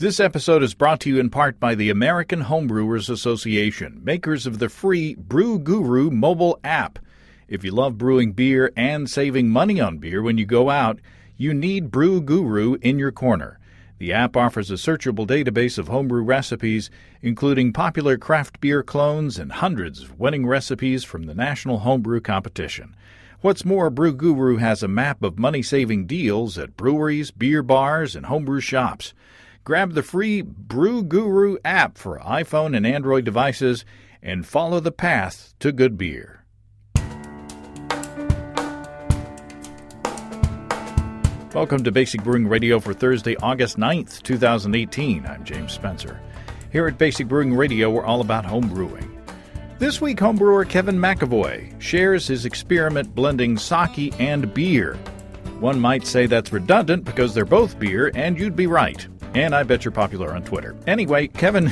This episode is brought to you in part by the American Homebrewers Association, makers of the free Brew Guru mobile app. If you love brewing beer and saving money on beer when you go out, you need Brew Guru in your corner. The app offers a searchable database of homebrew recipes, including popular craft beer clones and hundreds of winning recipes from the National Homebrew Competition. What's more, Brew Guru has a map of money-saving deals at breweries, beer bars, and homebrew shops. Grab the free Brew Guru app for iPhone and Android devices and follow the path to good beer. Welcome to Basic Brewing Radio for Thursday, August 9th, 2018. I'm James Spencer. Here at Basic Brewing Radio, we're all about home brewing. This week, homebrewer Kevin McEvoy shares his experiment blending sake and beer. One might say that's redundant because they're both beer, and you'd be right. And I bet you're popular on Twitter. Anyway, Kevin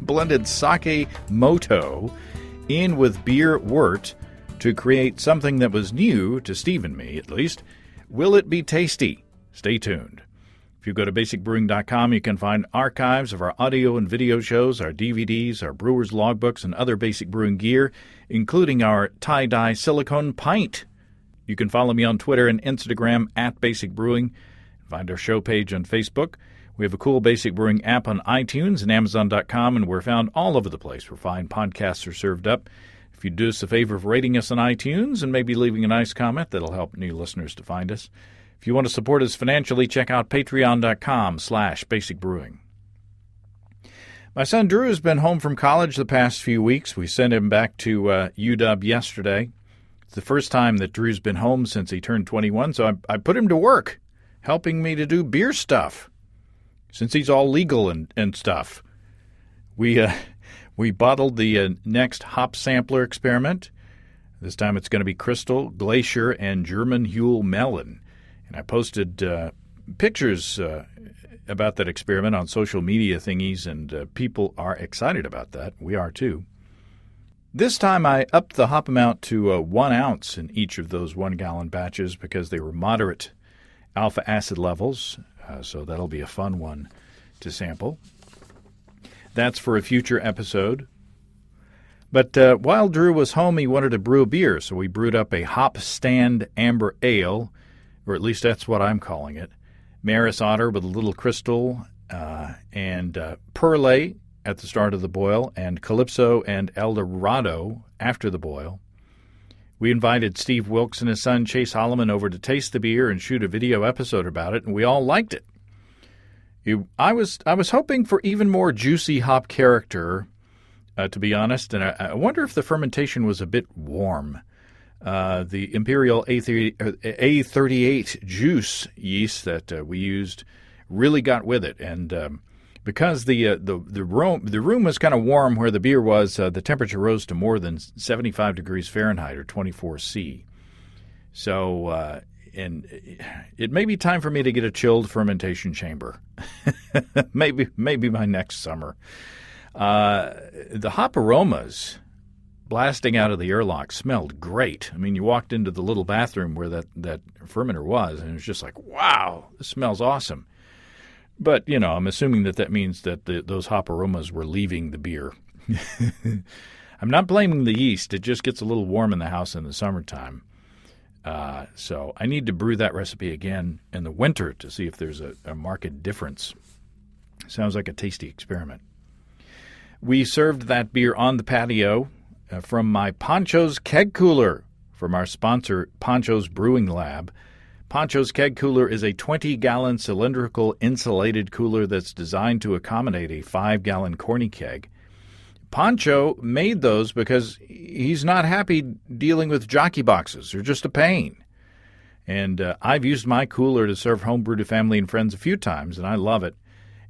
blended sake moto in with beer wort to create something that was new to Steve and me, at least. Will it be tasty? Stay tuned. If you go to basicbrewing.com, you can find archives of our audio and video shows, our DVDs, our brewer's logbooks, and other basic brewing gear, including our tie-dye silicone pint. You can follow me on Twitter and Instagram at Basic Brewing. Find our show page on Facebook. We have a cool Basic Brewing app on iTunes and Amazon.com, and we're found all over the place where fine podcasts are served up. If you do us a favor of rating us on iTunes and maybe leaving a nice comment, that'll help new listeners to find us. If you want to support us financially, check out patreon.com/basicbrewing. My son Drew has been home from college the past few weeks. We sent him back to UW yesterday. It's the first time that Drew's been home since he turned 21, so I put him to work, helping me to do beer stuff. Since he's all legal and stuff, we bottled the next hop sampler experiment. This time it's going to be Crystal, Glacier, and German Huel Melon. And I posted pictures about that experiment on social media thingies, and people are excited about that. We are too. This time I upped the hop amount to 1 ounce in each of those 1-gallon batches because they were moderate alpha acid levels. So that'll be a fun one to sample. That's for a future episode. But while Drew was home, he wanted to brew a beer, so we brewed up a hop stand amber ale, or at least that's what I'm calling it. Maris Otter with a little Crystal, and Perle at the start of the boil, and Calypso and Eldorado after the boil. We invited Steve Wilkes and his son Chase Holloman over to taste the beer and shoot a video episode about it, and we all liked it. I was hoping for even more juicy hop character, to be honest, and I wonder if the fermentation was a bit warm. The Imperial A38 juice yeast that we used really got with it, and because the room was kind of warm where the beer was, the temperature rose to more than 75 degrees Fahrenheit or 24 C. So, and it may be time for me to get a chilled fermentation chamber. maybe by next summer. The hop aromas blasting out of the airlock smelled great. I mean, you walked into the little bathroom where that fermenter was, and it was just like, wow, this smells awesome. But, you know, I'm assuming that means that those hop aromas were leaving the beer. I'm not blaming the yeast. It just gets a little warm in the house in the summertime. So I need to brew that recipe again in the winter to see if there's a marked difference. Sounds like a tasty experiment. We served that beer on the patio from my Poncho's Keg Cooler from our sponsor, Poncho's Brewing Lab. Poncho's Keg Cooler is a 20-gallon cylindrical insulated cooler that's designed to accommodate a 5-gallon corny keg. Poncho made those because he's not happy dealing with jockey boxes. They're just a pain. And I've used my cooler to serve homebrew to family and friends a few times, and I love it.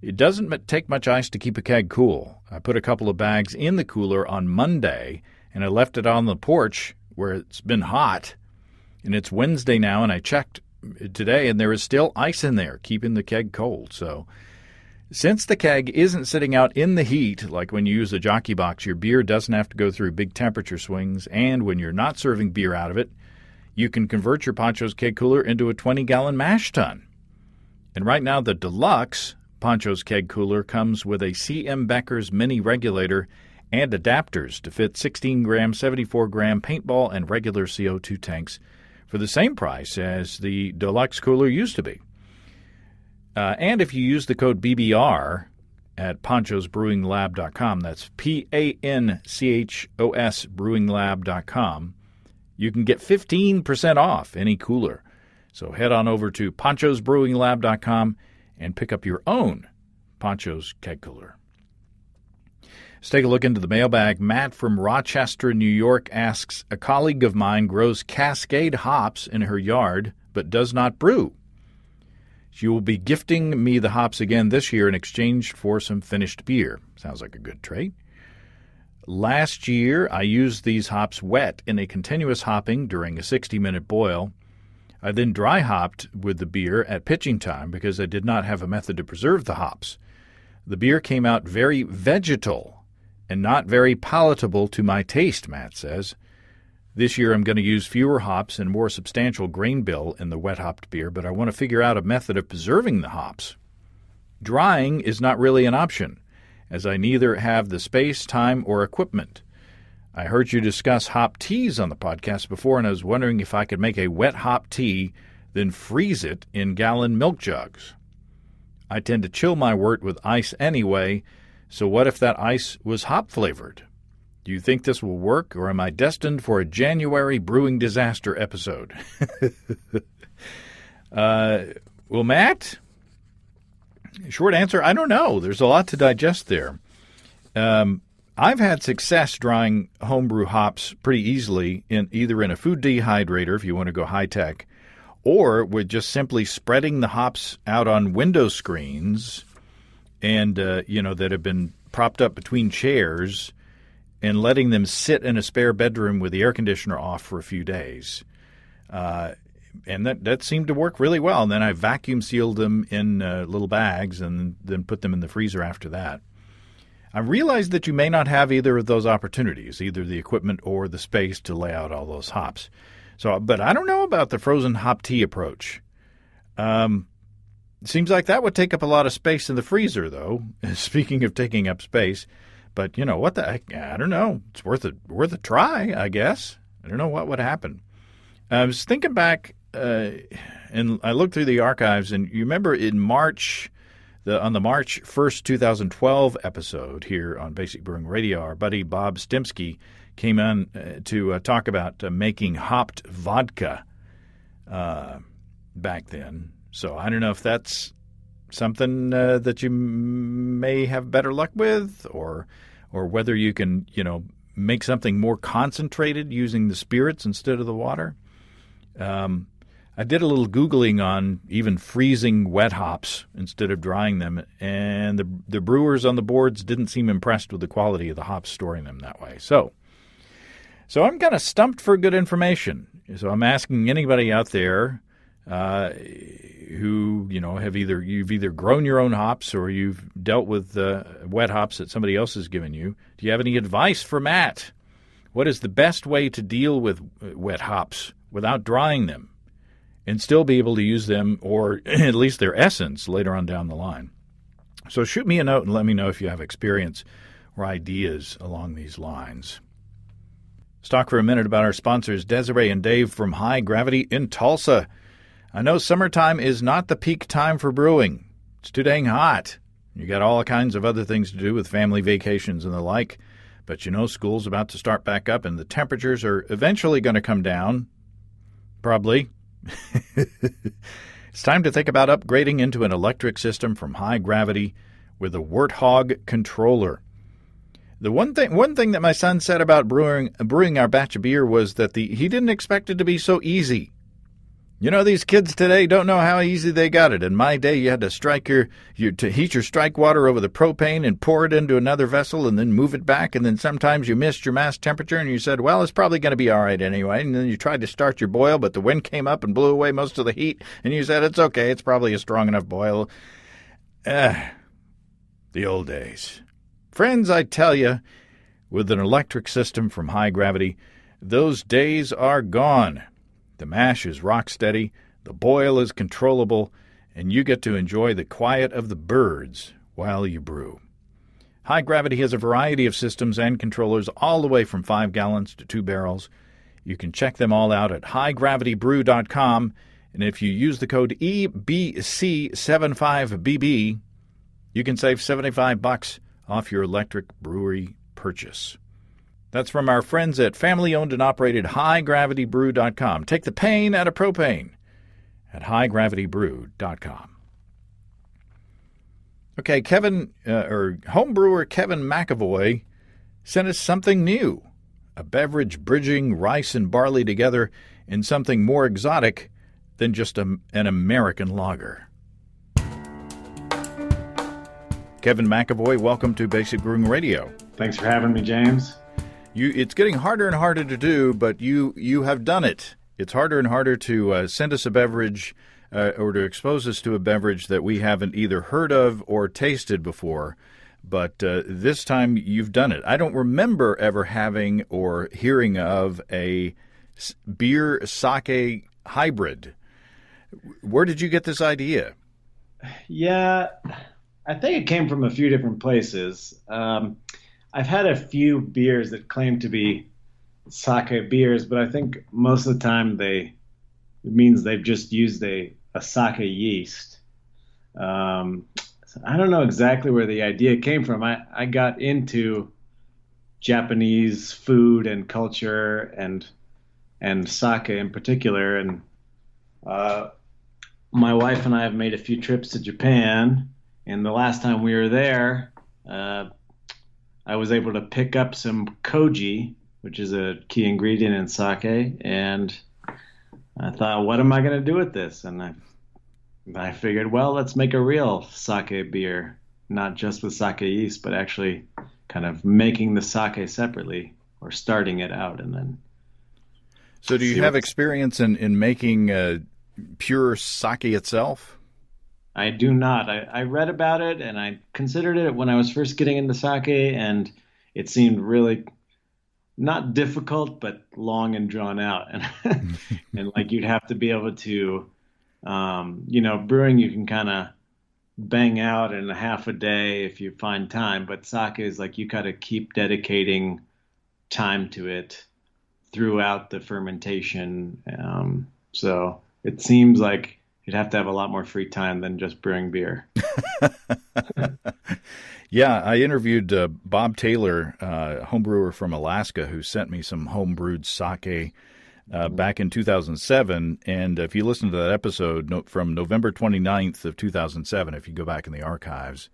It doesn't take much ice to keep a keg cool. I put a couple of bags in the cooler on Monday, and I left it on the porch where it's been hot. And it's Wednesday now, and I checked today, and there is still ice in there, keeping the keg cold. So since the keg isn't sitting out in the heat, like when you use a jockey box, your beer doesn't have to go through big temperature swings, and when you're not serving beer out of it, you can convert your Poncho's Keg Cooler into a 20-gallon mash tun. And right now, the Deluxe Poncho's keg cooler comes with a CM Becker's mini regulator and adapters to fit 16-gram, 74-gram paintball and regular CO2 tanks for the same price as the deluxe cooler used to be. And if you use the code BBR at ponchosbrewinglab.com, that's PANCHOS brewinglab.com, you can get 15% off any cooler. So head on over to ponchosbrewinglab.com and pick up your own Poncho's keg cooler. Let's take a look into the mailbag. Matt from Rochester, New York asks, a colleague of mine grows Cascade hops in her yard but does not brew. She will be gifting me the hops again this year in exchange for some finished beer. Sounds like a good trade. Last year, I used these hops wet in a continuous hopping during a 60-minute boil. I then dry hopped with the beer at pitching time because I did not have a method to preserve the hops. The beer came out very vegetal and not very palatable to my taste, Matt says. This year I'm going to use fewer hops and more substantial grain bill in the wet-hopped beer, but I want to figure out a method of preserving the hops. Drying is not really an option, as I neither have the space, time, or equipment. I heard you discuss hop teas on the podcast before, and I was wondering if I could make a wet hop tea, then freeze it in gallon milk jugs. I tend to chill my wort with ice anyway, so what if that ice was hop-flavored? Do you think this will work, or am I destined for a January brewing disaster episode? Well, Matt, short answer, I don't know. There's a lot to digest there. I've had success drying homebrew hops pretty easily either in a food dehydrator, if you want to go high-tech, or with just simply spreading the hops out on window screens and, that have been propped up between chairs and letting them sit in a spare bedroom with the air conditioner off for a few days. And that seemed to work really well. And then I vacuum sealed them in little bags and then put them in the freezer after that. I realize that you may not have either of those opportunities, either the equipment or the space to lay out all those hops. But I don't know about the frozen hop tea approach. It seems like that would take up a lot of space in the freezer, though, speaking of taking up space. But, what the heck? I don't know. It's worth a try, I guess. I don't know what would happen. I was thinking back, and I looked through the archives, and you remember in March, on the March 1st, 2012 episode here on Basic Brewing Radio, our buddy Bob Stimsky came on to talk about making hopped vodka back then. So I don't know if that's something that you may have better luck with, or whether you can, make something more concentrated using the spirits instead of the water. I did a little Googling on even freezing wet hops instead of drying them, and the brewers on the boards didn't seem impressed with the quality of the hops storing them that way. So I'm kind of stumped for good information. So I'm asking anybody out there who, you've either grown your own hops or you've dealt with wet hops that somebody else has given you. Do you have any advice for Matt? What is the best way to deal with wet hops without drying them and still be able to use them, or at least their essence, later on down the line? So shoot me a note and let me know if you have experience or ideas along these lines. Let's talk for a minute about our sponsors, Desiree and Dave from High Gravity in Tulsa. I know summertime is not the peak time for brewing. It's too dang hot. You got all kinds of other things to do with family vacations and the like. But school's about to start back up and the temperatures are eventually going to come down. Probably. It's time to think about upgrading into an electric system from High Gravity with a Warthog controller. The one thing that my son said about brewing our batch of beer was that he didn't expect it to be so easy. These kids today don't know how easy they got it. In my day, you had to heat your strike water over the propane and pour it into another vessel and then move it back. And then sometimes you missed your mass temperature and you said, well, it's probably going to be all right anyway. And then you tried to start your boil, but the wind came up and blew away most of the heat. And you said, it's okay. It's probably a strong enough boil. The old days. Friends, I tell you, with an electric system from High Gravity, those days are gone. The mash is rock steady, the boil is controllable, and you get to enjoy the quiet of the birds while you brew. High Gravity has a variety of systems and controllers all the way from 5 gallons to 2 barrels. You can check them all out at highgravitybrew.com, and if you use the code EBC75BB, you can save $75 off your electric brewery purchase. That's from our friends at family-owned and operated highgravitybrew.com. Take the pain out of propane at highgravitybrew.com. Okay, Homebrewer Kevin McEvoy sent us something new, a beverage bridging rice and barley together in something more exotic than just an American lager. Kevin McEvoy, welcome to Basic Brewing Radio. Thanks for having me, James. It's getting harder and harder to do, but you have done it. It's harder and harder to send us a beverage or to expose us to a beverage that we haven't either heard of or tasted before. But this time you've done it. I don't remember ever having or hearing of a beer sake hybrid. Where did you get this idea? Yeah, I think it came from a few different places. I've had a few beers that claim to be sake beers, but I think most of the time it means they've just used a sake yeast. So I don't know exactly where the idea came from. I got into Japanese food and culture and sake in particular, and my wife and I have made a few trips to Japan, and the last time we were there, I was able to pick up some koji, which is a key ingredient in sake, and I thought, what am I going to do with this? And I figured, well, let's make a real sake beer, not just with sake yeast, but actually kind of making the sake separately or starting it out and then. So do you have experience in making pure sake itself? I do not. I read about it and I considered it when I was first getting into sake, and it seemed really not difficult, but long and drawn out. And and like you'd have to be able to, brewing you can kind of bang out in a half a day if you find time, but sake is like you got to keep dedicating time to it throughout the fermentation. So it seems like you'd have to have a lot more free time than just brewing beer. Yeah, I interviewed Bob Taylor, homebrewer from Alaska, who sent me some homebrewed sake back in 2007. And if you listen to that episode from November 29th of 2007, if you go back in the archives,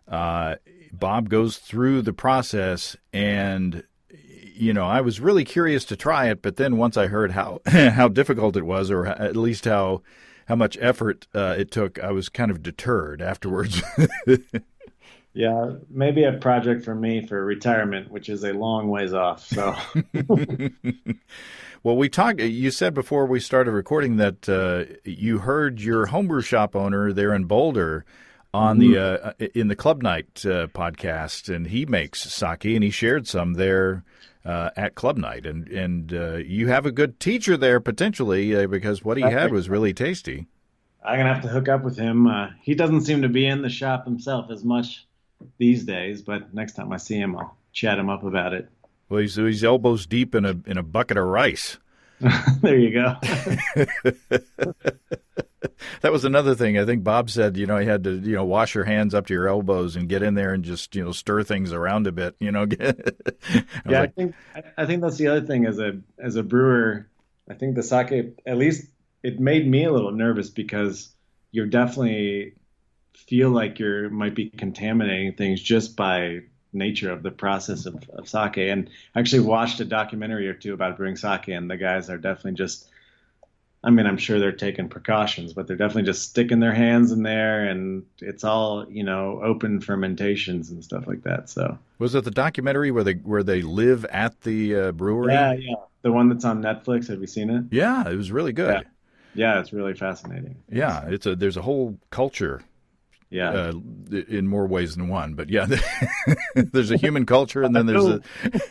Bob goes through the process, and I was really curious to try it, but then once I heard how how difficult it was, or at least how much effort it took, I was kind of deterred afterwards. Yeah, maybe a project for me for retirement, which is a long ways off. So, well, you said before we started recording that you heard your homebrew shop owner there in Boulder on in the Club Night podcast, and he makes sake, and he shared some there at Club Night, and you have a good teacher there potentially because what he had was really tasty. I'm gonna have to hook up with him. He doesn't seem to be in the shop himself as much these days, but next time I see him, I'll chat him up about it. Well, he's elbows deep in a bucket of rice. There you go. That was another thing. I think Bob said, you had to, wash your hands up to your elbows and get in there and just, stir things around a bit, Yeah, I think that's the other thing as a brewer. I think the sake, at least it made me a little nervous because you definitely feel like you might be contaminating things just by nature of the process of sake. And I actually watched a documentary or two about brewing sake, and the guys are definitely just, I'm sure they're taking precautions, but they're definitely just sticking their hands in there, and it's all, open fermentations and stuff like that. So was it the documentary where they live at the brewery? Yeah. The one that's on Netflix. Have you seen it? Yeah, it was really good. Yeah, it's really fascinating. Yeah, there's a whole culture. Yeah, in more ways than one, but yeah, there's a human culture, and then there's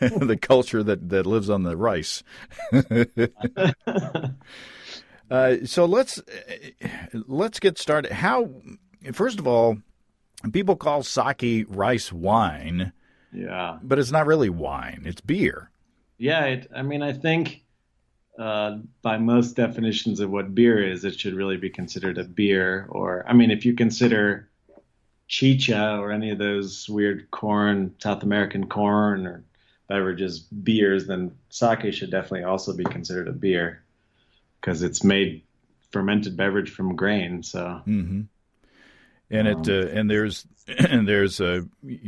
the culture that lives on the rice. So let's get started. First of all, people call sake rice wine. Yeah. But it's not really wine. It's beer. Yeah. I think by most definitions of what beer is, it should really be considered a beer. Or, if you consider chicha or any of those weird corn, South American corn or beverages beers, then sake should definitely also be considered a beer because it's made fermented beverage from grain. So. Mm-hmm. And there's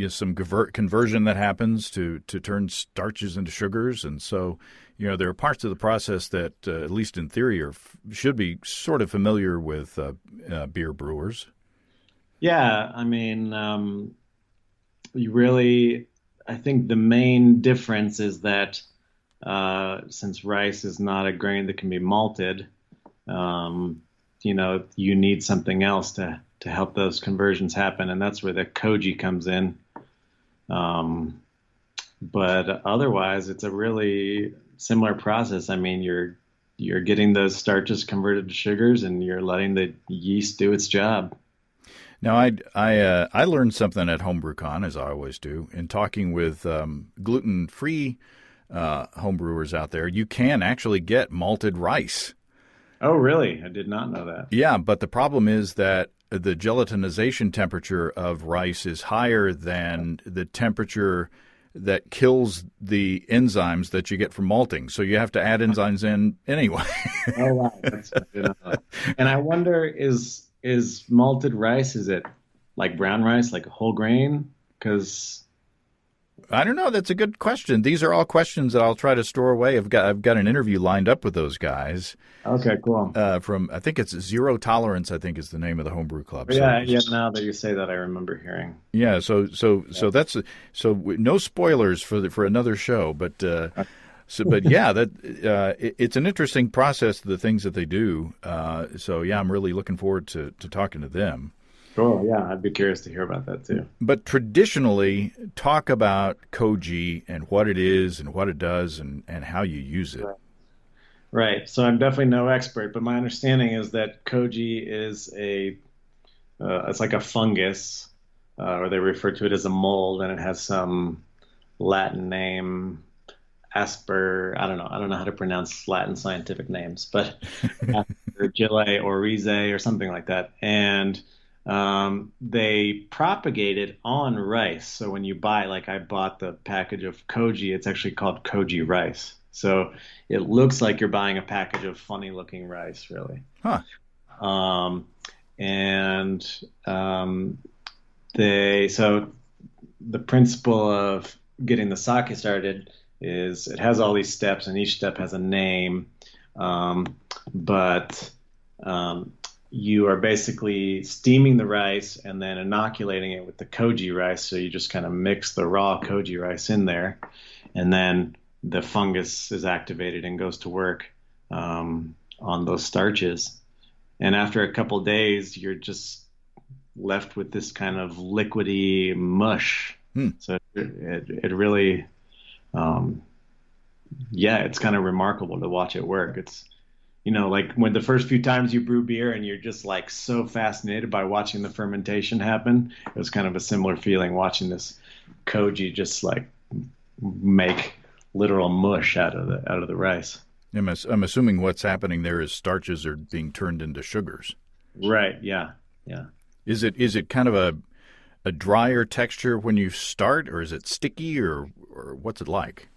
some conversion that happens to turn starches into sugars, and so there are parts of the process that at least in theory should be sort of familiar with beer brewers. Yeah, I think the main difference is that since rice is not a grain that can be malted, you need something else to help those conversions happen, and that's where the koji comes in. But otherwise, it's a really similar process. You're getting those starches converted to sugars, and you're letting the yeast do its job. Now, I learned something at HomebrewCon, as I always do, in talking with gluten-free homebrewers out there. You can actually get malted rice. Oh, really? I did not know that. Yeah, but the problem is that the gelatinization temperature of rice is higher than the temperature that kills the enzymes that you get from malting. So you have to add enzymes in anyway. Oh, wow. That's good. And I wonder, is malted rice, is it like brown rice, like a whole grain? Because I don't know. That's a good question. These are all questions that I'll try to store away. I've got an interview lined up with those guys. Okay, cool. From I think it's Zero Tolerance. I think is the name of the homebrew club. Yeah. Now that you say that, I remember hearing. Yeah. So that's no spoilers for another show, but yeah, it's an interesting process. The things that they do. So yeah, I'm really looking forward to talking to them. Cool. Yeah, I'd be curious to hear about that too. But traditionally, talk about koji and what it is and what it does and how you use it. Right. So I'm definitely no expert, but my understanding is that koji is it's like a fungus, or they refer to it as a mold, and it has some Latin name, Asper. I don't know how to pronounce Latin scientific names, but Aspergillosis oryzae or something like that, and they propagate it on rice. So when you buy, like I bought the package of koji, it's actually called koji rice. So it looks like you're buying a package of funny looking rice, really. Huh. So the principle of getting the sake started is it has all these steps, and each step has a name. But you are basically steaming the rice and then inoculating it with the koji rice. So you just kind of mix the raw koji rice in there, and then the fungus is activated and goes to work on those starches. And after a couple days, you're just left with this kind of liquidy mush. So it really, it's kind of remarkable to watch it work. It's, like when the first few times you brew beer and you're just like so fascinated by watching the fermentation happen, it was kind of a similar feeling watching this koji just like make literal mush out of the rice. I'm assuming what's happening there is starches are being turned into sugars. Right. Yeah. Is it kind of a drier texture when you start, or is it sticky, or what's it like?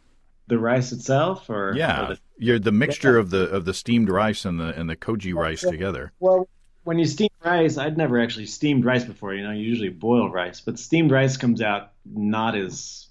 The rice itself, or the mixture of the steamed rice and the koji rice together. Well, when you steam rice, I'd never actually steamed rice before. You usually boil rice, but steamed rice comes out not as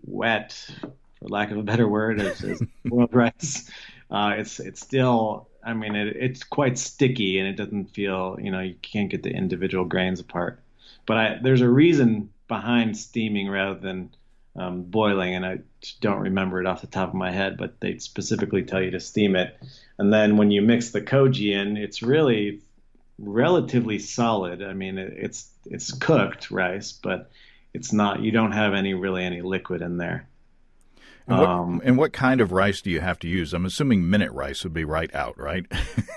wet, for lack of a better word, as boiled rice. It's still, it's quite sticky, and it doesn't feel, you can't get the individual grains apart. But there's a reason behind steaming rather than boiling, and I don't remember it off the top of my head, but they specifically tell you to steam it. And then when you mix the koji in, it's really relatively solid. It's cooked rice, but it's not, you don't have any liquid in there. And what Um, and what kind of rice do you have to use? I'm assuming minute rice would be right out, right?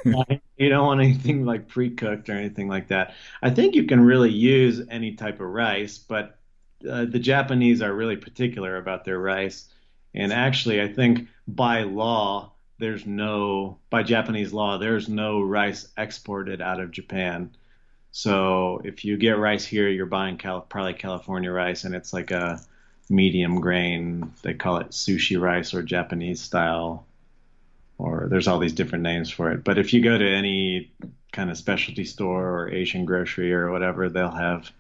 you don't want anything like pre-cooked or anything like that. I think you can really use any type of rice, but the Japanese are really particular about their rice. And actually, I think by Japanese law, there's no rice exported out of Japan. So if you get rice here, you're buying probably California rice, and it's like a medium grain. They call it sushi rice or Japanese style, or there's all these different names for it. But if you go to any kind of specialty store or Asian grocery or whatever, they'll have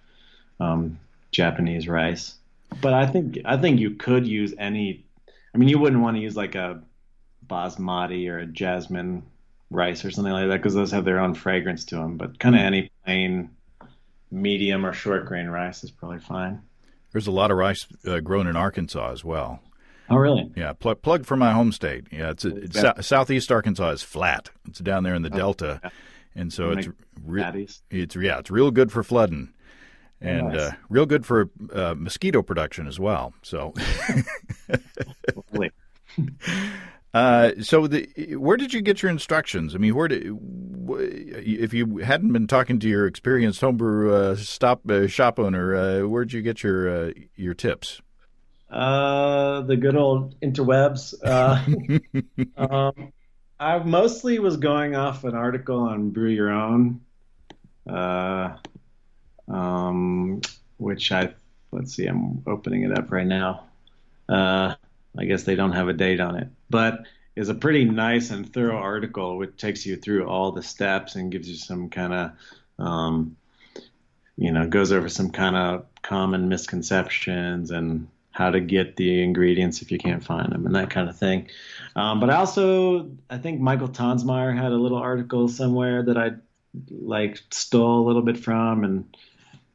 Japanese rice. But I think you could use any. I mean, you wouldn't want to use like a basmati or a jasmine rice or something like that because those have their own fragrance to them. But kind of any plain medium or short grain rice is probably fine. There's a lot of rice grown in Arkansas as well. Oh, really? Yeah, plug for my home state. Yeah, southeast Arkansas is flat. It's down there in the Delta, Yeah. and so Patties. it's real good for flooding, and Nice. real good for mosquito production as well. So, Lovely. where did you get your instructions? I mean, if you hadn't been talking to your experienced homebrew shop owner, where'd you get your tips? The good old interwebs. I mostly was going off an article on Brew Your Own, uh, which let's see, I'm opening it up right now. I guess they don't have a date on it, but it's a pretty nice and thorough article which takes you through all the steps and gives you some kind of, goes over some kind of common misconceptions and how to get the ingredients if you can't find them and that kind of thing. But I think Michael Tonsmeyer had a little article somewhere that I like stole a little bit from. And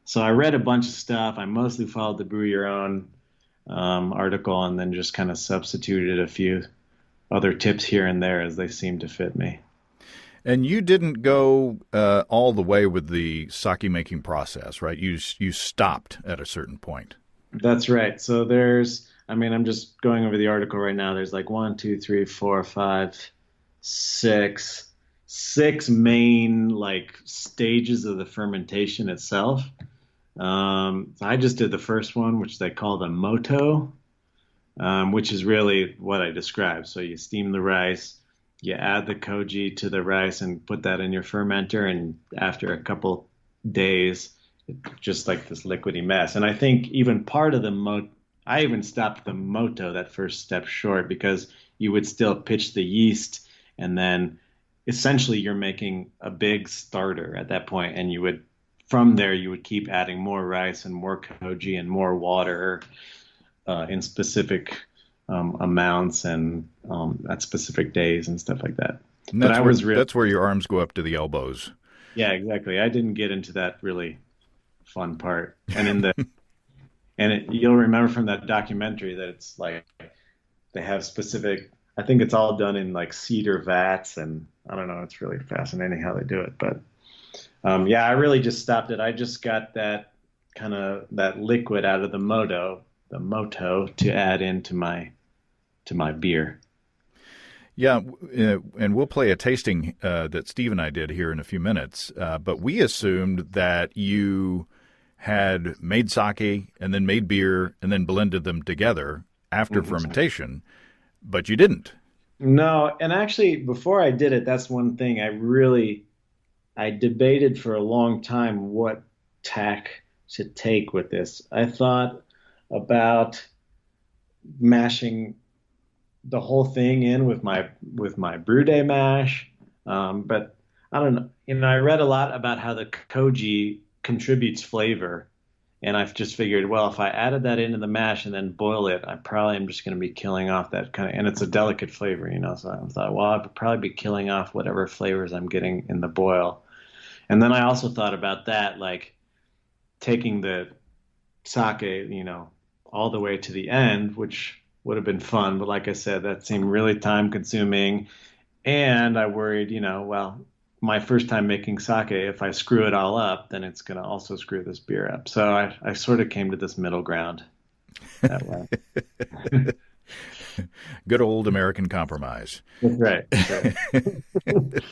so I read a bunch of stuff. I mostly followed the Brew Your Own article and then just kind of substituted a few other tips here and there as they seemed to fit me. And you didn't go all the way with the sake making process, right? You stopped at a certain point. That's right. So I'm just going over the article right now. There's like 1, 2, 3, 4, 5, 6 main like stages of the fermentation itself. So I just did the first one, which they call the moto, which is really what I described. So you steam the rice, you add the koji to the rice and put that in your fermenter. And after a couple days, it's just like this liquidy mess. And I think even part of I even stopped the moto, that first step, short because you would still pitch the yeast and then essentially you're making a big starter at that point, and from there you would keep adding more rice and more koji and more water in specific amounts and at specific days and stuff like that. And that's where your arms go up to the elbows. Yeah, exactly. I didn't get into that really fun part. And you'll remember from that documentary that it's like they have specific. I think it's all done in like cedar vats, and I don't know. It's really fascinating how they do it. But I really just stopped it. I just got that liquid out of the moto to add into my beer. Yeah, and we'll play a tasting that Steve and I did here in a few minutes. But we assumed that you had made sake and then made beer and then blended them together after fermentation, but you didn't. No, and actually, before I did it, that's one thing I debated for a long time what tack to take with this. I thought about mashing the whole thing in with my brew day mash, but I don't know. I read a lot about how the koji contributes flavor, and I've just figured, well, if I added that into the mash and then boil it, I probably am just going to be killing off that kind of, and it's a delicate flavor, So I thought, well, I'd probably be killing off whatever flavors I'm getting in the boil. And then I also thought about that, like taking the sake, all the way to the end, which would have been fun. But like I said, that seemed really time consuming. And I worried, my first time making sake, if I screw it all up, then it's going to also screw this beer up. So I sort of came to this middle ground that way. Good old American compromise. That's right. That's right.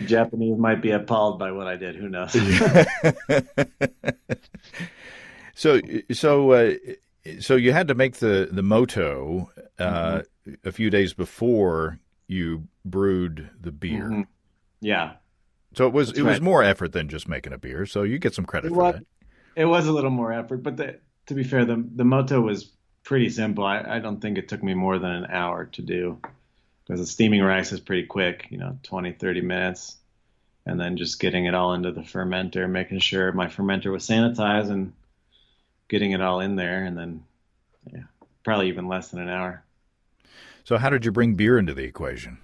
Japanese might be appalled by what I did. Who knows? So, so, uh, so you had to make the moto hmm a few days before you brewed the beer. hmm Yeah, So it that's was right. more effort than just making a beer. So you get some It credit for was that. it was a little more effort, but to be fair, the moto was pretty simple. I don't think it took me more than an hour to do because the steaming rice is pretty quick, 20, 30 minutes. And then just getting it all into the fermenter, making sure my fermenter was sanitized and getting it all in there. And then, yeah, probably even less than an hour. So how did you bring beer into the equation?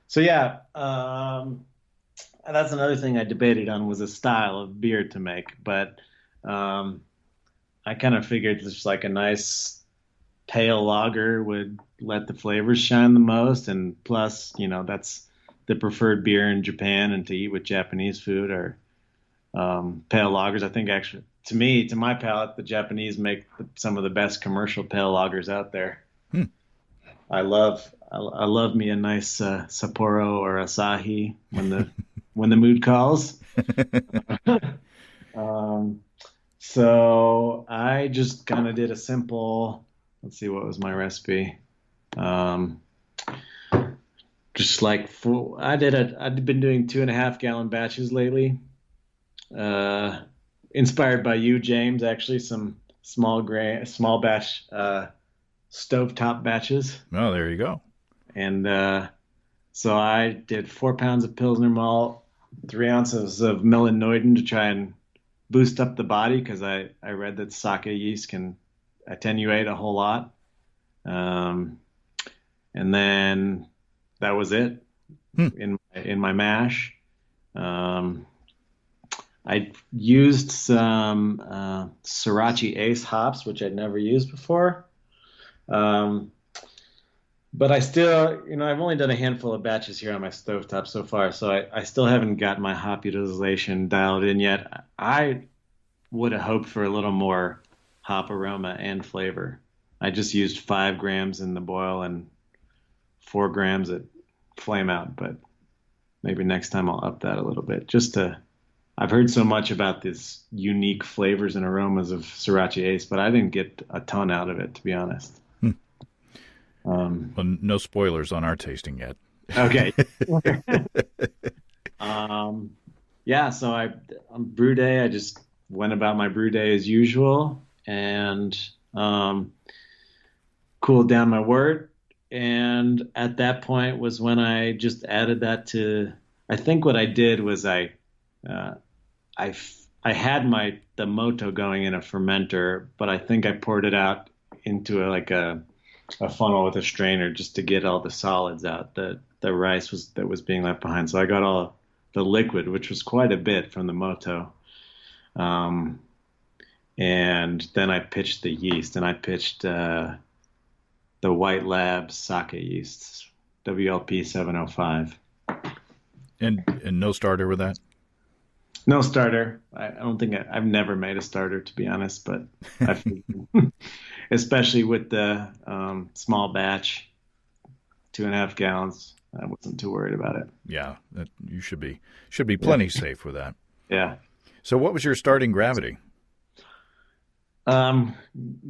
So, yeah, that's another thing I debated on was a style of beer to make. But um, I kind of figured just like a nice pale lager would let the flavors shine the most. And plus, that's the preferred beer in Japan and to eat with Japanese food or pale lagers. I think actually, to my palate, the Japanese make some of the best commercial pale lagers out there. Hmm. I love me a nice Sapporo or Asahi when the mood calls. Um, so I just kind of did a simple. Let's see, what was my recipe? Um, just like I'd been doing 2.5 gallon batches lately. Uh, Inspired by you, James, actually some small batch stovetop batches. Oh, there you go. And so I did 4 pounds of Pilsner malt, 3 ounces of Millinoiden to try and boost up the body because I read that sake yeast can attenuate a whole lot. Um, and then that was it Hmm. in my mash. Um, I used some Sriracha Ace hops, which I'd never used before. Um, but I still, I've only done a handful of batches here on my stovetop so far, so I still haven't got my hop utilization dialed in yet. I would have hoped for a little more hop aroma and flavor. I just used 5 grams in the boil and 4 grams at flame out, but maybe next time I'll up that a little bit. I've heard so much about these unique flavors and aromas of Sriracha Ace, but I didn't get a ton out of it, to be honest. Hmm. Um, Well, no spoilers on our tasting yet. okay. um, yeah, so on brew day, I just went about my brew day as usual and cooled down my wort. And at that point was when I just added that to. I think what I did was uh, I had the moto going in a fermenter, but I think I poured it out into a funnel with a strainer just to get all the solids out that the rice was being left behind. So I got all the liquid, which was quite a bit from the moto. Um, and then I pitched the yeast, and I pitched the White Lab sake yeast, WLP 705. And no starter with that? No starter. I don't think I've never made a starter, to be honest, but I especially with the small batch, 2.5 gallons, I wasn't too worried about it. Yeah, you should be plenty safe with that. Yeah. So what was your starting gravity? I'm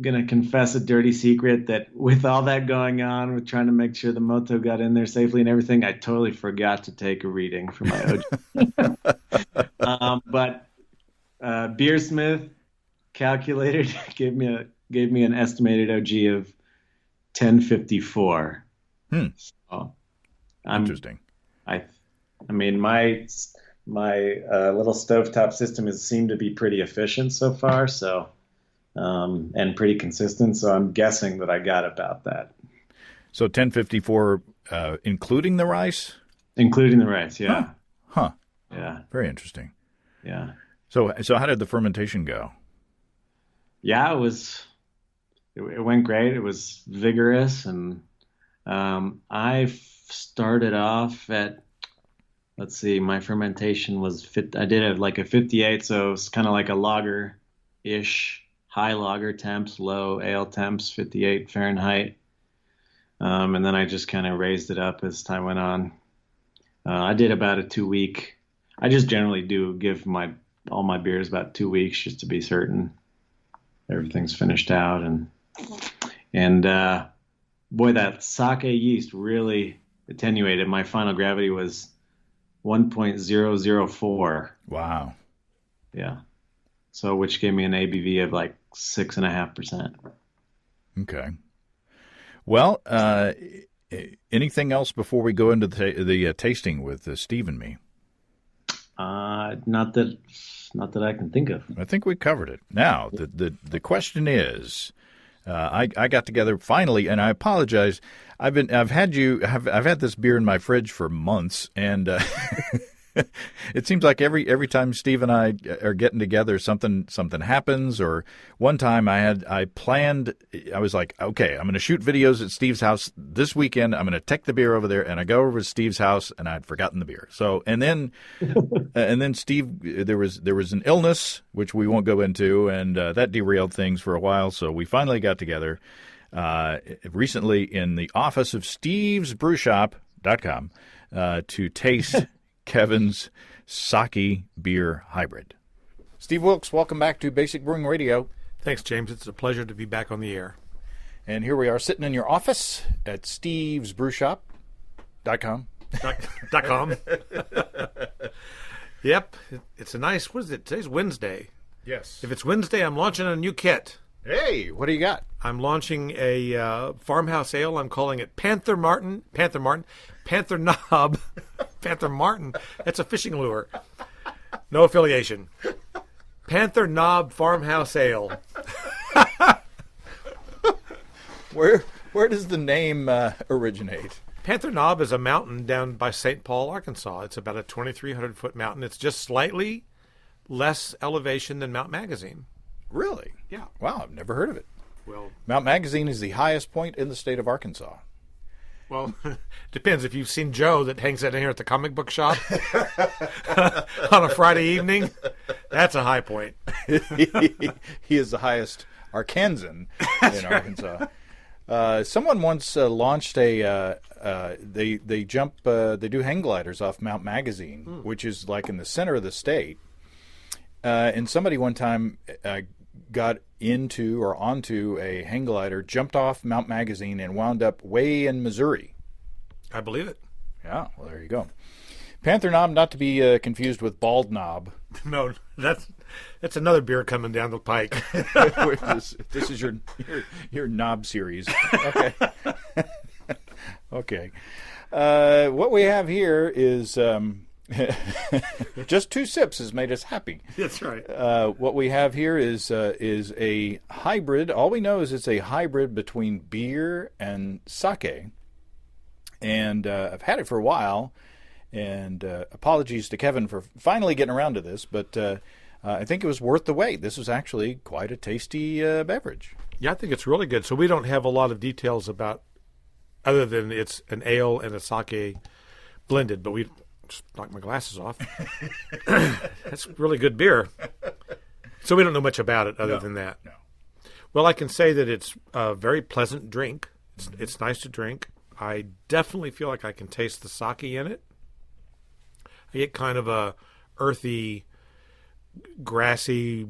gonna confess a dirty secret that with all that going on, with trying to make sure the moto got in there safely and everything, I totally forgot to take a reading for my OG. But Beersmith calculated gave me an estimated OG of 1054. Hmm. So Interesting. I mean my little stovetop system has seemed to be pretty efficient so far. So. And pretty consistent. So I'm guessing that I got about that. So 1054, including the rice? Including the rice, yeah. Huh. Yeah. Very interesting. Yeah. So how did the fermentation go? Yeah, it went great. It was vigorous. And I started off at, let's see, my fermentation was, I did it like a 58. So it's kind of like a lager-ish. High lager temps, low ale temps, 58 Fahrenheit. And then I just kind of raised it up as time went on. I did about a 2 week. I just generally do give all my beers about 2 weeks just to be certain everything's finished out. And boy, that sake yeast really attenuated. My final gravity was 1.004. Wow. Yeah. So, which gave me an ABV of like 6.5%. Okay. Well, anything else before we go into the tasting with Steve and me? Not that I can think of. I think we covered it. Now, the question is, I got together finally, and I apologize. I've had this beer in my fridge for months, and it seems like every time Steve and I are getting together, something happens. Or one time I planned, I was like, okay, I'm going to shoot videos at Steve's house this weekend. I'm going to take the beer over there, and I go over to Steve's house, and I'd forgotten the beer. So and then Steve, there was an illness which we won't go into, and that derailed things for a while. So we finally got together recently in the office of stevesbrewshop.com to taste Kevin's sake beer hybrid. Steve Wilkes, welcome back to Basic Brewing Radio. Thanks, James. It's a pleasure to be back on the air. And here we are sitting in your office at stevesbrewshop.com. .com. Yep. It's a nice, what is it? Today's Wednesday. Yes. If it's Wednesday, I'm launching a new kit. Hey, what do you got? I'm launching a farmhouse ale. I'm calling it Panther Knob. Panther Martin. That's a fishing lure. No affiliation. Panther Knob Farmhouse Ale. Where does the name originate? Panther Knob is a mountain down by St. Paul, Arkansas. It's about a 2,300-foot mountain. It's just slightly less elevation than Mount Magazine. Really? Yeah. Wow, I've never heard of it. Well, Mount Magazine is the highest point in the state of Arkansas. Well, depends. If you've seen Joe that hangs out in here at the comic book shop on a Friday evening, that's a high point. He is the highest Arkansan in Arkansas. Someone once launched they do hang gliders off Mount Magazine, which is like in the center of the state. And somebody one time got into or onto a hang glider, jumped off Mount Magazine, and wound up way in Missouri. I believe it. Yeah, well, there you go. Panther Knob, not to be confused with Bald Knob. No, that's another beer coming down the pike. This is your knob series. Okay. Okay. What we have here is just 2 sips has made us happy. That's right. What we have here is a hybrid. All we know is it's a hybrid between beer and sake. And I've had it for a while. And apologies to Kevin for finally getting around to this, but I think it was worth the wait. This was actually quite a tasty beverage. Yeah, I think it's really good. So we don't have a lot of details about, other than it's an ale and a sake blended, but we just knocked my glasses off. That's really good beer. So we don't know much about it other than that. No. Well, I can say that it's a very pleasant drink. It's nice to drink. I definitely feel like I can taste the sake in it. I get kind of a earthy, grassy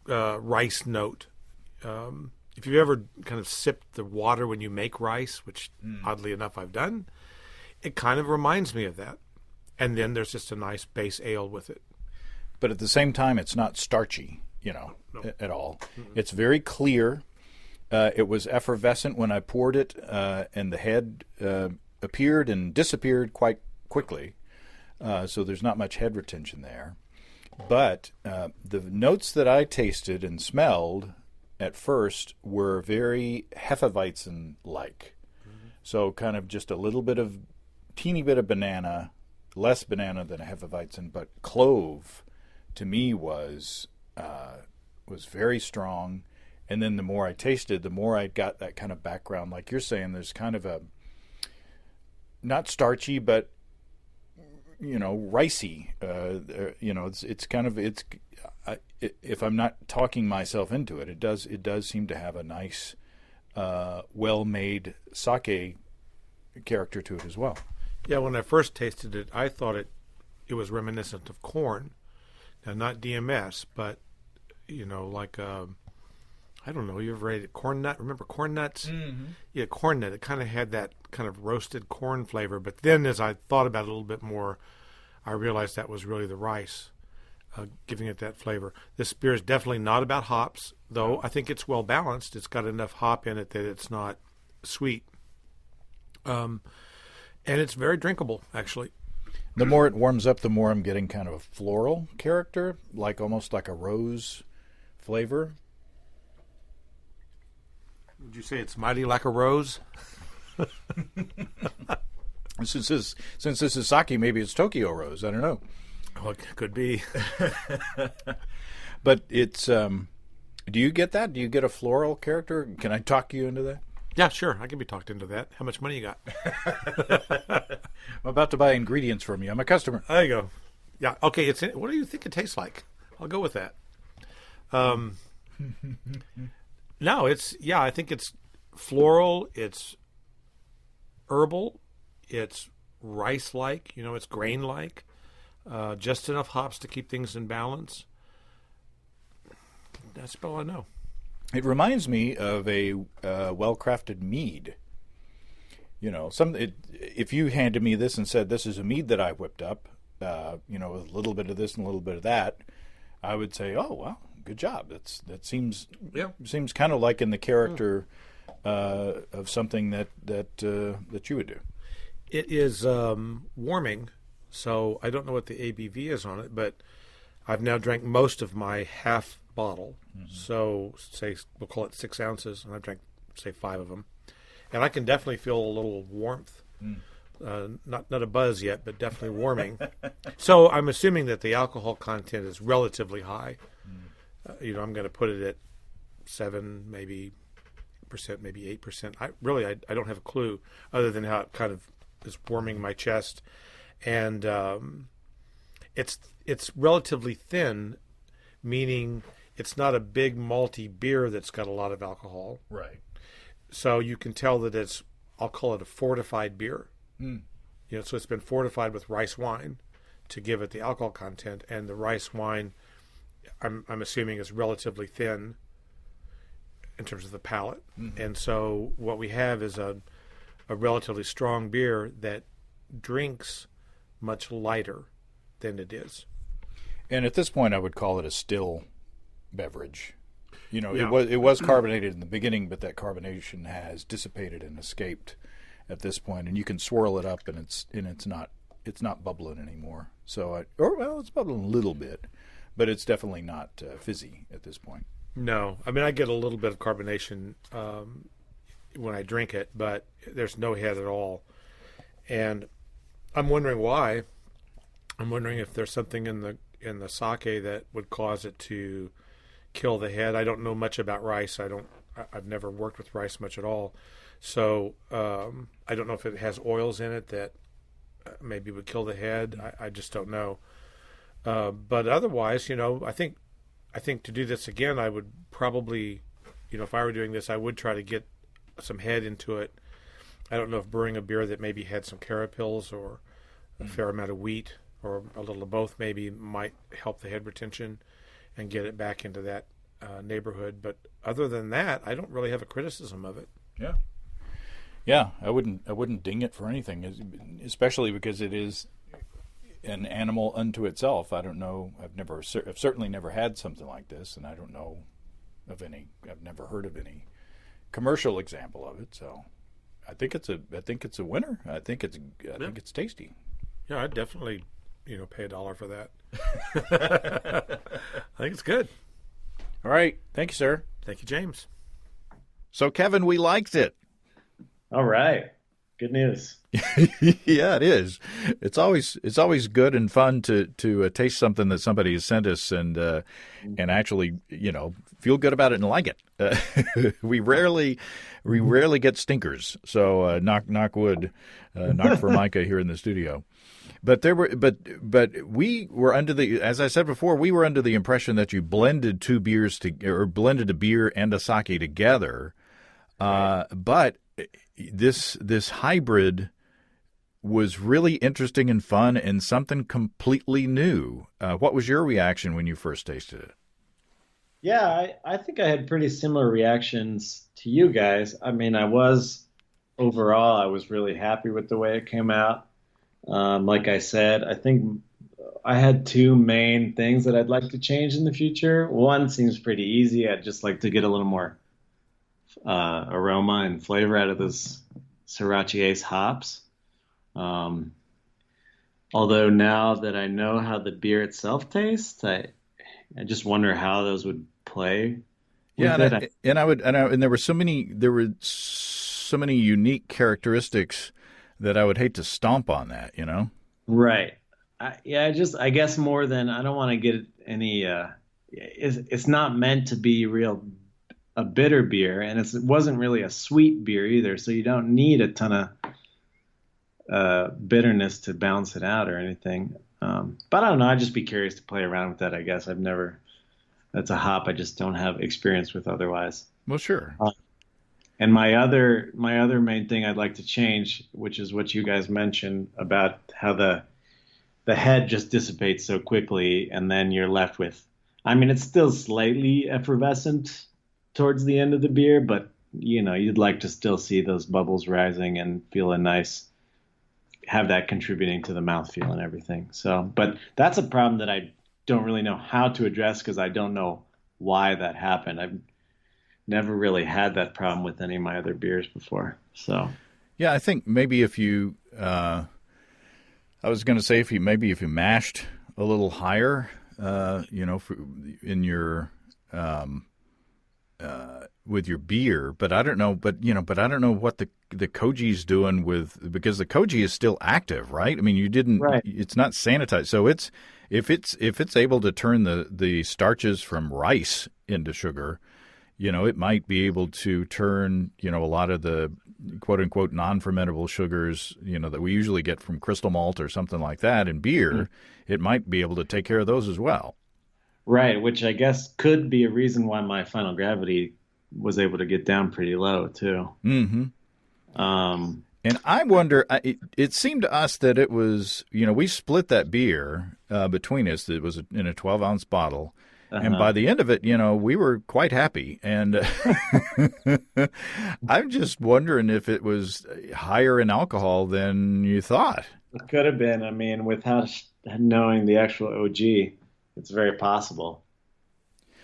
rice note. If you've ever kind of sipped the water when you make rice, which oddly enough I've done, it kind of reminds me of that. And then there's just a nice base ale with it. But at the same time, it's not starchy, No. at all. Mm-mm. It's very clear. It was effervescent when I poured it, and the head appeared and disappeared quite quickly. So there's not much head retention there. But the notes that I tasted and smelled at first were very Hefeweizen-like. Mm-hmm. So kind of just a little bit of, teeny bit of banana, less banana than a Hefeweizen, but clove to me was very strong. And then the more I tasted, the more I got that kind of background. Like you're saying, there's kind of a, not starchy, but ricey. It's kind of, if I'm not talking myself into it, it does seem to have a nice well-made sake character to it as well. Yeah, when I first tasted it, I thought it was reminiscent of corn. Now, not DMS, but, like, I don't know, you ever ate corn nut? Remember corn nuts? Mm-hmm. Yeah, corn nut. It kind of had that kind of roasted corn flavor. But then as I thought about it a little bit more, I realized that was really the rice giving it that flavor. This beer is definitely not about hops, though I think it's well balanced. It's got enough hop in it that it's not sweet. And it's very drinkable, actually. The more it warms up, the more I'm getting kind of a floral character, almost like a rose flavor. Would you say it's mighty like a rose? Since this is sake, maybe it's Tokyo Rose. I don't know. Well, it could be. But it's. Do you get that? Do you get a floral character? Can I talk you into that? Yeah, sure. I can be talked into that. How much money you got? I'm about to buy ingredients from you. I'm a customer. There you go. Yeah. Okay. What do you think it tastes like? I'll go with that. No, I think it's floral. It's herbal. It's rice-like. It's grain-like. Just enough hops to keep things in balance. That's all I know. It reminds me of a well-crafted mead. If you handed me this and said, this is a mead that I whipped up, with a little bit of this and a little bit of that, I would say, oh, well, good job. That seems kind of like in the character of something that you would do. It is warming, so I don't know what the ABV is on it, but I've now drank most of my half bottle. Mm-hmm. So we'll call it 6 ounces, and I've drank, say, 5 of them. And I can definitely feel a little warmth. Not a buzz yet, but definitely warming. So I'm assuming that the alcohol content is relatively high. I'm going to put it at 7%, maybe 8%. I don't have a clue other than how it kind of is warming my chest. And it's relatively thin, meaning it's not a big malty beer that's got a lot of alcohol. Right. So you can tell that I'll call it a fortified beer. So it's been fortified with rice wine to give it the alcohol content, and the rice wine, I'm assuming, is relatively thin in terms of the palate. Mm-hmm. And so what we have is a relatively strong beer that drinks much lighter than it is. And at this point, I would call it a still beverage. It was carbonated in the beginning, but that carbonation has dissipated and escaped at this point, and you can swirl it up, and it's not bubbling anymore. So, it's bubbling a little bit, but it's definitely not fizzy at this point. No, I mean, I get a little bit of carbonation when I drink it, but there's no head at all. And I'm wondering why. I'm wondering if there's something in the sake that would cause it to kill the head. I don't know much about rice. I've never worked with rice much at all. So I don't know if it has oils in it that maybe would kill the head. I just don't know. But otherwise, I think to do this again, I would probably, if I were doing this, I would try to get some head into it. I don't know if brewing a beer that maybe had some carapils or a fair amount of wheat or a little of both maybe might help the head retention and get it back into that neighborhood. But other than that, I don't really have a criticism of it. Yeah. Yeah, I wouldn't ding it for anything, especially because it is an animal unto itself. I don't know. I've certainly never had something like this, and I don't know of any. I've never heard of any commercial example of it. So, I think it's a winner. I think it's tasty. Yeah, I'd definitely, pay $1 for that. I think it's good. All right, thank you, sir. Thank you, James. So, Kevin, we liked it. All right. Good news. Yeah, it is. It's always good and fun to taste something that somebody has sent us and actually feel good about it and like it. We rarely get stinkers. So knock wood, knock Formica here in the studio. But we were as I said before, we were under the impression that you blended two beers blended a beer and a sake together. But this hybrid was really interesting and fun and something completely new. What was your reaction when you first tasted it? Yeah, I think I had pretty similar reactions to you guys. I mean, overall, I was really happy with the way it came out. Like I said, I think I had two main things that I'd like to change in the future. One seems pretty easy. I'd just like to get a little more aroma and flavor out of those Sriracha Ace hops. Um, Although now that I know how the beer itself tastes, I just wonder how those would play Yeah, with it. and there were so many unique characteristics that I would hate to stomp on that, you know? Right. I guess more than I don't want to get any. It's not meant to be a bitter beer, and it wasn't really a sweet beer either. So you don't need a ton of bitterness to balance it out or anything. But I don't know. I'd just be curious to play around with that. I guess that's a hop I just don't have experience with otherwise. Well, sure. And my other main thing I'd like to change, which is what you guys mentioned about how the head just dissipates so quickly, and then you're left with. I mean, it's still slightly effervescent towards the end of the beer, but you'd like to still see those bubbles rising and have that contributing to the mouthfeel and everything. So, but that's a problem that I don't really know how to address because I don't know why that happened. I've never really had that problem with any of my other beers before. So, yeah, I think maybe if you, I was going to say if you mashed a little higher, in your, with your beer, but I don't know. But I don't know what the Koji's doing because the Koji is still active, right? I mean, you didn't. Right. It's not sanitized, so if it's able to turn the starches from rice into sugar, it might be able to turn a lot of the quote unquote non-fermentable sugars that we usually get from crystal malt or something like that in beer. Mm-hmm. It might be able to take care of those as well. Right, which I guess could be a reason why my final gravity was able to get down pretty low too. Mm-hmm. And I wonder, it seemed to us that it was, we split that beer between us. It was in a 12-ounce bottle. Uh-huh. And by the end of it, we were quite happy. And I'm just wondering if it was higher in alcohol than you thought. It could have been. I mean, without knowing the actual OG, it's very possible.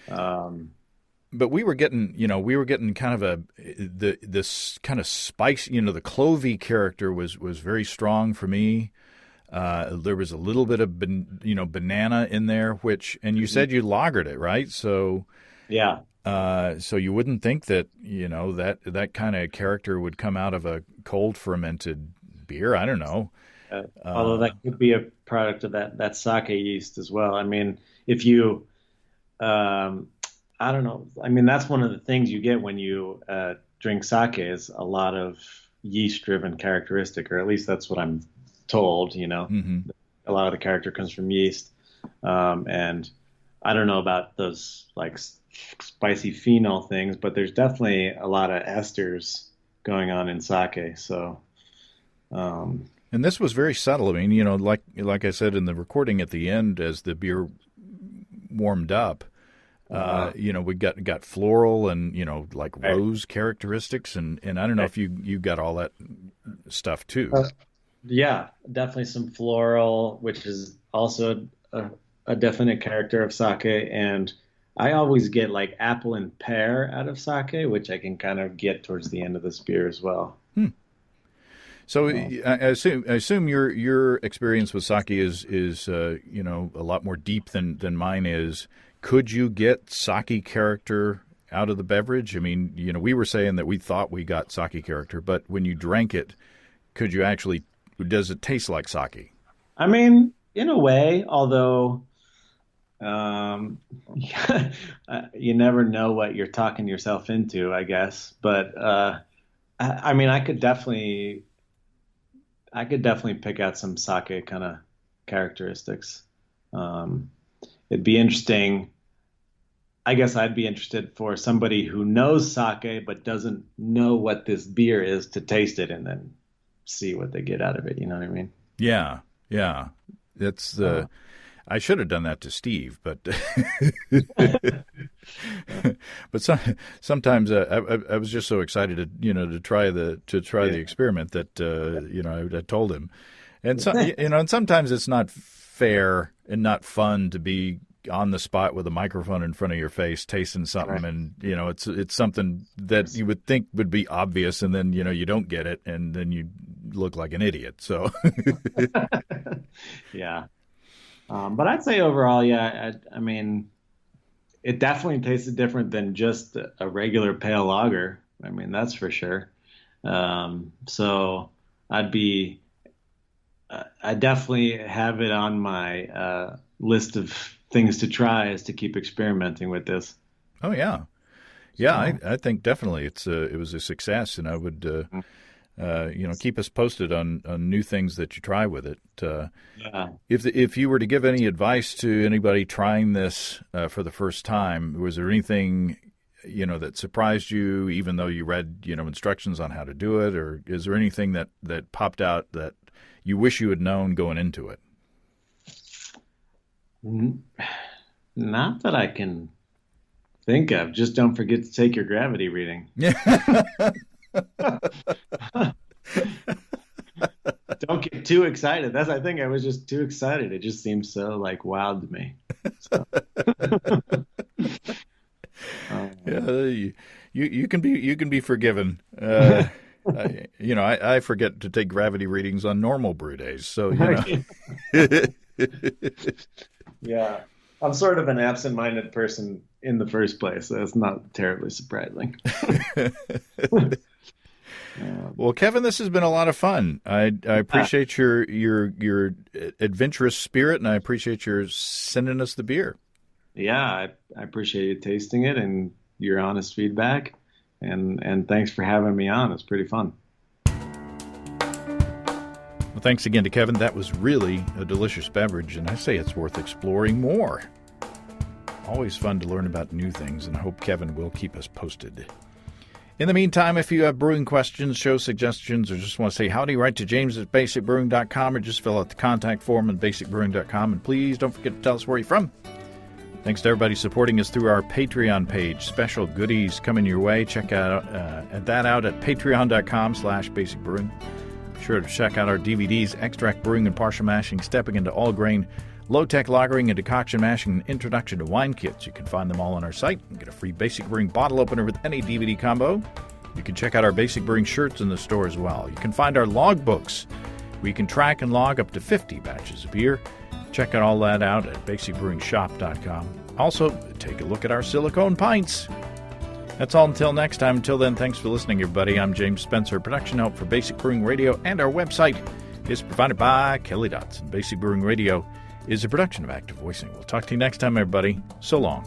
But we were getting kind of this kind of spice. The clovey character was very strong for me. There was a little bit of banana in there, and you said you lagered it, right? So yeah. So you wouldn't think that that kind of character would come out of a cold fermented beer. I don't know. Although that could be a product of that sake yeast as well. I mean, if you, I don't know. I mean, that's one of the things you get when you drink sake is a lot of yeast-driven characteristic, or at least that's what I'm told. Mm-hmm. A lot of the character comes from yeast, and I don't know about those like spicy phenol things, but there's definitely a lot of esters going on in sake. So. And this was very subtle. I mean, like I said in the recording at the end, as the beer warmed up, we got floral and like rose characteristics, and I don't know if you got all that stuff too. Yeah, definitely some floral, which is also a definite character of sake, and I always get like apple and pear out of sake, which I can kind of get towards the end of this beer as well. So I assume your experience with sake is a lot more deep than mine is. Could you get sake character out of the beverage? I mean, we were saying that we thought we got sake character, but when you drank it, does it taste like sake? I mean, in a way, although you never know what you're talking yourself into, I guess. But I mean, I could definitely pick out some sake kind of characteristics. It'd be interesting I guess I'd be interested for somebody who knows sake but doesn't know what this beer is to taste it and then see what they get out of it. You know what I mean? Yeah, yeah. It's I should have done that to Steve, but sometimes I was just so excited to try the experiment that I told him, and and sometimes it's not fair and not fun to be on the spot with a microphone in front of your face tasting something, right. And it's something that you would think would be obvious, and then you don't get it, and then you look like an idiot. So yeah. But I'd say overall, yeah, I mean, it definitely tasted different than just a regular pale lager. I mean, that's for sure. So I definitely have it on my list of things to try, is to keep experimenting with this. Oh yeah, yeah. I think definitely it was a success, and I would keep us posted on new things that you try with it. Yeah. If you were to give any advice to anybody trying this for the first time, was there anything that surprised you, even though you read instructions on how to do it, or is there anything that popped out that you wish you had known going into it? Not that I can think of. Just don't forget to take your gravity reading. Don't get too excited. I think I was just too excited. It just seems so wild to me. So. Yeah, you can be forgiven. I forget to take gravity readings on normal brew days. So Yeah, I'm sort of an absent-minded person in the first place. So it's not terribly surprising. Well, Kevin, this has been a lot of fun. I appreciate your adventurous spirit, and I appreciate your sending us the beer. Yeah, I appreciate you tasting it and your honest feedback, and thanks for having me on. It's pretty fun. Well, thanks again to Kevin. That was really a delicious beverage, and I say it's worth exploring more. Always fun to learn about new things, and I hope Kevin will keep us posted. In the meantime, if you have brewing questions, show suggestions, or just want to say howdy, write to james@basicbrewing.com, or just fill out the contact form at basicbrewing.com. And please don't forget to tell us where you're from. Thanks to everybody supporting us through our Patreon page. Special goodies coming your way. Check that out at patreon.com/basicbrewing. Be sure to check out our DVDs, Extract Brewing and Partial Mashing, Stepping into All Grain, Low-Tech Lagering and Decoction Mashing, and Introduction to Wine Kits. You can find them all on our site and get a free Basic Brewing bottle opener with any DVD combo. You can check out our Basic Brewing shirts in the store as well. You can find our logbooks, where you can track and log up to 50 batches of beer. Check all that out at basicbrewingshop.com. Also, take a look at our silicone pints. That's all until next time. Until then, thanks for listening, everybody. I'm James Spencer. Production help for Basic Brewing Radio and our website is provided by Kelly Dotson. Basic Brewing Radio is a production of Active Voicing. We'll talk to you next time, everybody. So long.